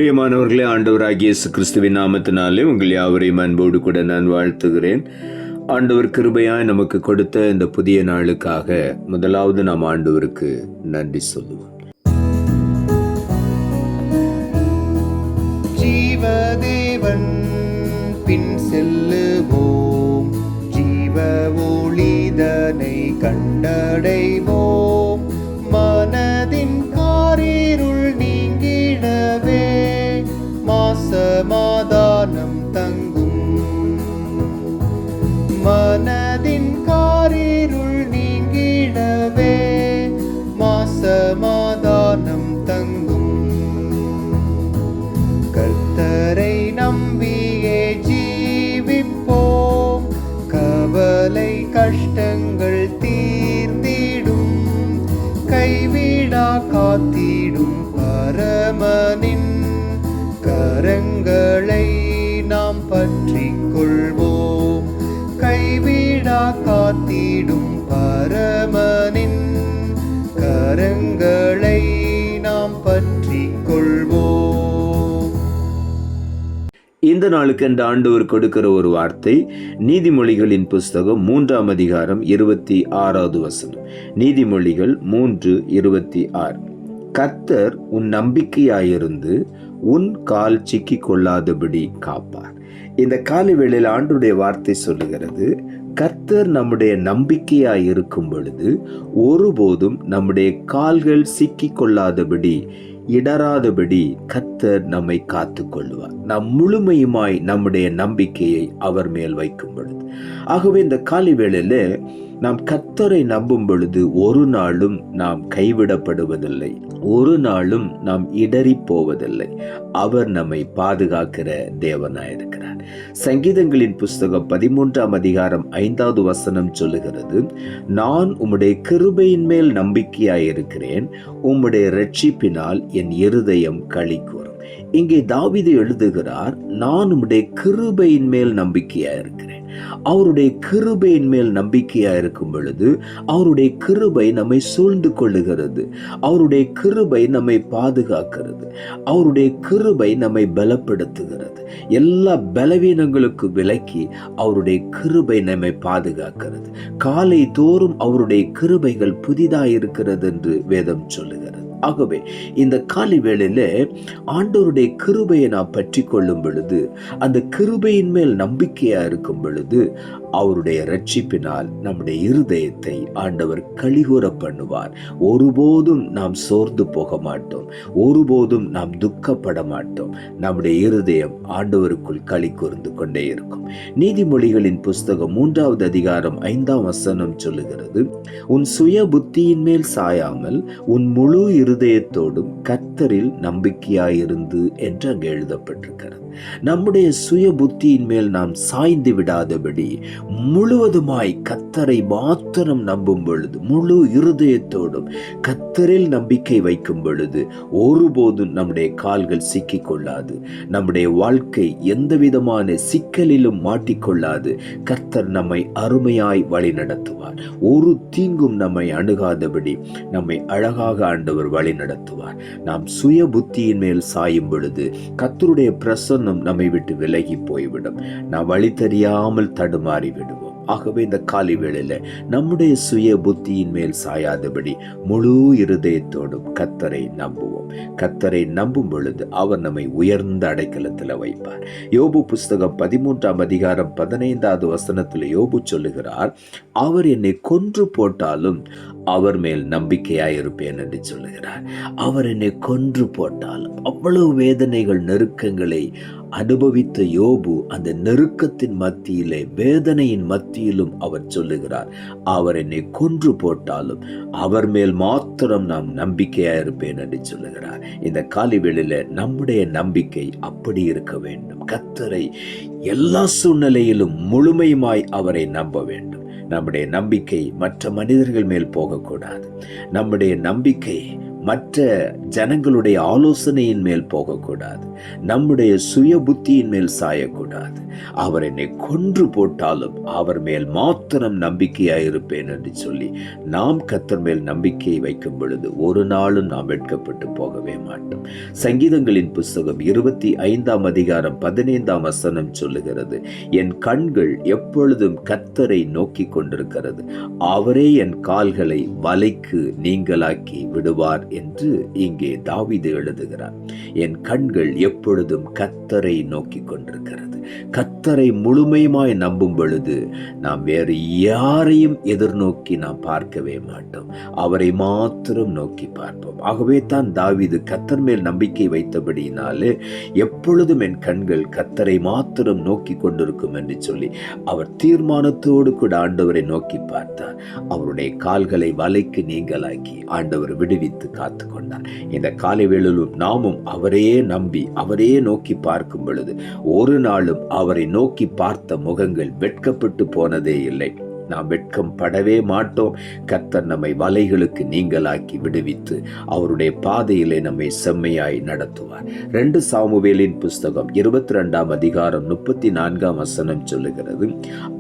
பிரியமானவர்களே, ஆண்டவராகிய இயேசு கிறிஸ்துவின் நாமத்தினாலே உங்கள் யாவரையும் அன்போடு கூட நான் வாழ்த்துகிறேன். ஆண்டவர் கிருபையாய் நமக்கு கொடுத்த இந்த புதிய நாளுக்காக முதலாவது நாம் ஆண்டவருக்கு நன்றி சொல்லுவோம். ஜீவதேவன் பின் செல்லுவோம், ஜீவ ஒளிதனை கண்டடைவோம். மனதின் காரிருள் நீங்கிடவே மாசமாதானம் தங்கும். மனதின் காரிருள் நீங்கிடவே மாசமாதானம் தங்கும். கர்த்தரை நம்பியே ஜீவிப்போம், கவலை கஷ்டங்கள் தீர்ந்திடும். கைவிடா காத்திடும் பரமனின் கரங்களை நாம் பற்றிக் கொள்வோம். கைவிடா காத்திடும் பரமனின் கரங்களை நாம் பற்றிக் கொள்வோம். இந்த நாளுக்கு இந்த ஆண்டவர் கொடுக்கிற ஒரு வார்த்தை நீதிமொழிகளின் புஸ்தகம் 3ஆம் அதிகாரம் 26வது வசனம். நீதிமொழிகள் 3:26. கர்த்தர் உன் நம்பிக்கையாயிருந்து உன் கால் சிக்கிக் கொள்ளாதபடி காப்பார். இந்த காலை வேளையில் ஆண்டவருடைய வார்த்தை சொல்லுகிறது, கர்த்தர் நம்முடைய நம்பிக்கையாய் இருக்கும் பொழுது ஒருபோதும் நம்முடைய கால்கள் சிக்கிக் கொள்ளாதபடி, இடராதபடி கர்த்தர் நம்மை காத்து கொள்வார். நாம் முழுமையுமாய் நம்முடைய நம்பிக்கையை அவர் மேல் வைக்கும் பொழுது. ஆகவே இந்த காலை வேளையில நாம் கர்த்தரை நம்பும் பொழுது ஒரு நாளும் நாம் கைவிடப்படுவதில்லை, ஒரு நாளும் நாம் இடறி போவதில்லை. அவர் நம்மை பாதுகாக்கிற தேவனாயிருக்கிறார். சங்கீதங்களின் புஸ்தகம் 13ஆம் அதிகாரம் 5வது வசனம் சொல்லுகிறது, நான் உம்முடைய கிருபையின் மேல் நம்பிக்கையாயிருக்கிறேன், உம்முடைய இரட்சிப்பினால் என் இருதயம் களி கூறும். இங்கே தாவீது எழுதுகிறார், நான் உம்முடைய கிருபையின் மேல் நம்பிக்கையாயிருக்கிறேன். அவருடைய கிருபையின் மேல் நம்பிக்கையா இருக்கும் பொழுது அவருடைய கிருபை நம்மை சூழ்ந்து கொள்ளுகிறது, அவருடைய கிருபை நம்மை பாதுகாக்கிறது, அவருடைய கிருபை நம்மை பலப்படுத்துகிறது. எல்லா பலவீனங்களுக்கு விலக்கி அவருடைய கிருபை நம்மை பாதுகாக்கிறது. காலை தோறும் அவருடைய கிருபைகள் புதிதாயிருக்கிறது என்று வேதம் சொல்லுகிறது. ஆகவே இந்த காலை வேளையில ஆண்டவருடைய கிருபையை நாம் பற்றி கொள்ளும் பொழுது, அந்த கிருபையின் மேல் நம்பிக்கையா இருக்கும் பொழுது அவருடைய இரட்சிப்பினால் நம்முடைய இருதயத்தை ஆண்டவர் களிகூற பண்ணுவார். ஒருபோதும் நாம் சோர்ந்து போக மாட்டோம், ஒருபோதும் நாம் துக்கப்பட மாட்டோம். நம்முடைய இருதயம் ஆண்டவருக்குள் களி கூர்ந்து கொண்டே இருக்கும். நீதிமொழிகளின் புஸ்தகம் 3வது அதிகாரம் 5ஆம் வசனம் சொல்லுகிறது, உன் சுய புத்தியின் மேல் சாயாமல் உன் முழு இருதயத்தோடும் கர்த்தரில் நம்பிக்கையாயிருந்து என்று அங்கு எழுதப்பட்டிருக்கிறது. நம்முடைய சுய புத்தியின் மேல் நாம் சாய்ந்து விடாதபடி முழுவதுமாய் கர்த்தரை மாத்திரம் நம்பும் பொழுது, முழு இருதயத்தோடும் கர்த்தரில் நம்பிக்கை வைக்கும் பொழுது ஒருபோதும் நம்முடைய கால்கள் சிக்கிக் கொள்ளாது, நம்முடைய வாழ்க்கை எந்த விதமான சிக்கலிலும் மாட்டிக்கொள்ளாது. கர்த்தர் நம்மை அருமையாய் வழி நடத்துவார். ஒரு தீங்கும் நம்மை அணுகாதபடி நம்மை அழகாக ஆண்டவர் வழி நடத்துவார். நாம் சுய புத்தியின் மேல் சாயும் பொழுது கர்த்தருடைய பிரசன்னம் நம்மை விட்டு விலகி போய்விடும். நாம் வழி தெரியாமல் தடுமாறி விடுவோம். ஆகவே இந்த காலை வேளையில நம்முடைய சுய புத்தியின் மேல் சாயாதபடி முழு இருதயத்தோடும் கர்த்தரை நம்புவோம். கர்த்தரை நம்பும் பொழுது அவர் நம்மை உயர்ந்த அடைக்கலத்தில் வைப்பார். யோபு புஸ்தகம் 13ஆம் அதிகாரம் 15வது வசனத்தில் யோபு சொல்லுகிறார், அவர் என்னை கொன்று போட்டாலும் அவர் மேல் நம்பிக்கையாயிருப்பேன் என்று சொல்லுகிறார். அவர் என்னை கொன்று போட்டாலும், அவ்வளவு வேதனைகள் நெருக்கங்களை அனுபவித்த யோபு அந்த நெருக்கத்தின் மத்தியிலே, வேதனையின் மத்தியிலும் அவர் சொல்லுகிறார், அவர் என்னை கொன்று போட்டாலும் அவர் மேல் மாத்திரம் நாம் நம்பிக்கையாயிருப்பேன் என்று சொல்லுகிறார். இந்த காலை வேளையில நம்முடைய நம்பிக்கை அப்படி இருக்க வேண்டும். கர்த்தரை எல்லா சூழ்நிலையிலும் முழுமையுமாய் அவரை நம்ப வேண்டும். நம்முடைய நம்பிக்கை மற்ற மனிதர்கள் மேல் போகக்கூடாது. நம்முடைய நம்பிக்கை மற்ற ஜனங்களுடைய ஆலோசனையின் மேல் போகக்கூடாது, நம்முடைய சுய புத்தியின் மேல் சாயக்கூடாது. அவர் என்னை கொன்று போட்டாலும் அவர் மேல் மாத்திரம் நம்பிக்கையாயிருப்பேன் என்று சொல்லி நாம் கர்த்தர் மேல் நம்பிக்கையை வைக்கும் பொழுது ஒரு நாளும் நாம் வெட்கப்பட்டு போகவே மாட்டோம். சங்கீதங்களின் புஸ்தகம் 25 அதிகாரம் 15 சொல்லுகிறது, என் கண்கள் எப்பொழுதும் கர்த்தரை நோக்கி கொண்டிருக்கிறது, அவரே என் கால்களை வலைக்கு நீங்களாக்கி விடுவார் என்று இங்கே தாவீது எழுதுகிறார். என் கண்கள் எப்பொழுதும் கர்த்தரை நோக்கி கொண்டிருக்கிறது. கர்த்தரை முழுமையுமாய் நம்பும் பொழுது நாம் வேறு யாரையும் எதிர்நோக்கி நாம் பார்க்கவே மாட்டோம், அவரை மாத்திரம் நோக்கி பார்ப்போம். ஆகவே தான் தாவீது கர்த்தர் மேல் நம்பிக்கை வைத்தபடியினாலே எப்பொழுதும் என் கண்கள் கர்த்தரை மாத்திரம் நோக்கி கொண்டிருக்கும் என்று சொல்லி அவர் தீர்மானத்தோடு கூட ஆண்டவரை நோக்கி பார்த்தார். அவருடைய கால்களை வலைக்கு நீங்களாக்கி ஆண்டவர் விடுவித்து காத்து கொண்டார். இந்த காலை வேளையிலும் நாமும் அவரையே நம்பி அவரையே நோக்கி பார்க்கும் பொழுது ஒரு நாளும் அவரை நோக்கி பார்த்த முகங்கள் வெட்கப்பட்டு போனதே இல்லை. நாம் வெட்கம் படவே மாட்டோம். கர்த்தர் நம்மை வலைகளுக்கு நீங்களாக்கி விடுவித்து அவருடைய பாதையிலே நம்மை செம்மையாய் நடத்துவார். 2 சாமுவேலின் புஸ்தகம் 22 அதிகாரம் 34 சொல்லுகிறது,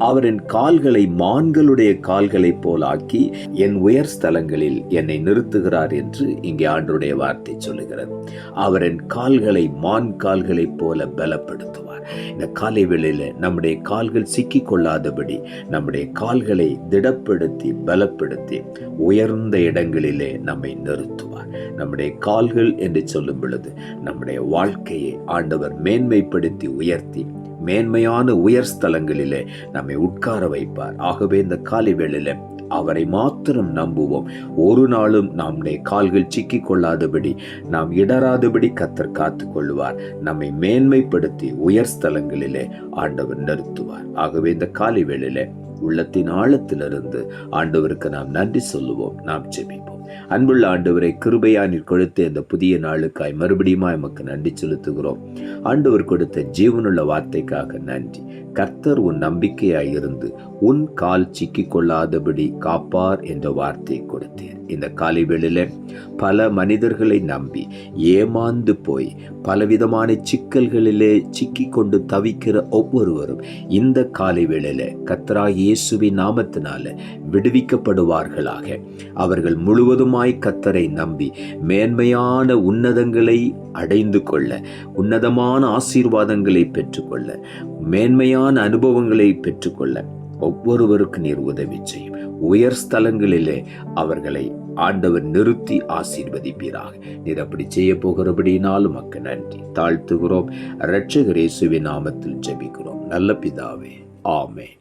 அவரின் கால்களை மான்களுடைய கால்களைப் போல் ஆக்கி என் உயர் ஸ்தலங்களில் என்னை நிறுத்துகிறார் என்று இங்கே ஆண்டவருடைய வார்த்தை சொல்லுகிறது. அவரின் கால்களை மான் கால்களைப் போல பலப்படுத்துவார். இந்த காலை வேளையில நம்முடைய கால்கள் சிக்கிக் கொள்ளாதபடி நம்முடைய கால்களை திடப்படுத்தி பலப்படுத்தி உயர்ந்த இடங்களிலே நம்மை நிறுத்துவார். நம்முடைய கால்கள் என்று சொல்லும் பொழுது நம்முடைய வாழ்க்கையை ஆண்டவர் மேன்மைப்படுத்தி உயர்த்தி மேன்மையான உயர் ஸ்தலங்களிலே நம்மை உட்கார வைப்பார். ஆகவே இந்த காலை வேளையில அவரை மாத்திரம் நம்புவோம். ஒரு நாளும் நம்முடைய கால்கள் சிக்கிக் கொள்ளாதபடி நாம் இடராதபடி கர்த்தர் காத்து கொள்வார். நம்மை மேன்மைப்படுத்தி உயர் ஸ்தலங்களிலே ஆண்டவர் நிறுத்துவார். ஆகவே இந்த காலை வேளையில உள்ளத்தின் ஆழத்திலிருந்து ஆண்டவருக்கு நாம் நன்றி சொல்லுவோம். நாம் ஜெபிப்போம். அன்புள்ள ஆண்டவரை, கிருபையா நீர் கொடுத்த இந்த புதிய நாளுக்காய் மறுபடியும் எமக்கு நன்றி செலுத்துகிறோம். ஆண்டவர் கொடுத்த ஜீவனுள்ள வார்த்தைக்காக நன்றி. கர்த்தர் உன் நம்பிக்கையாய் இருந்து உன் கால் சிக்கிக் கொள்ளாதபடி காப்பார் என்ற வார்த்தையை கொடுத்தீர். இந்த காலை வேளையில பல மனிதர்களை நம்பி ஏமாந்து போய் பலவிதமான சிக்கல்களிலே சிக்கிக் கொண்டு தவிக்கிற ஒவ்வொருவரும் இந்த காலை வேளையில கர்த்தராகிய இயேசுவின் நாமத்தினால விடுவிக்கப்படுவார்களாக. அவர்கள் முழுவதுமாய் கர்த்தரை நம்பி மேன்மையான உன்னதங்களை அடைந்து கொள்ள, உன்னதமான ஆசீர்வாதங்களை பெற்றுக்கொள்ள, மேன்மையான அனுபவங்களை பெற்றுக்கொள்ள ஒவ்வொருவருக்கு நீர் உதவி செய்யும். உயர் ஸ்தலங்களிலே அவர்களை ஆண்டவர் நிறுத்தி ஆசீர்வதிப்பீராக. நீர் அப்படி செய்ய போகிறபடினாலும் உமக்கு நன்றி தாழ்த்துகிறோம். இரட்சகர் இயேசுவின் நாமத்தில் ஜெபிக்கிறோம் நல்ல பிதாவே, ஆமென்.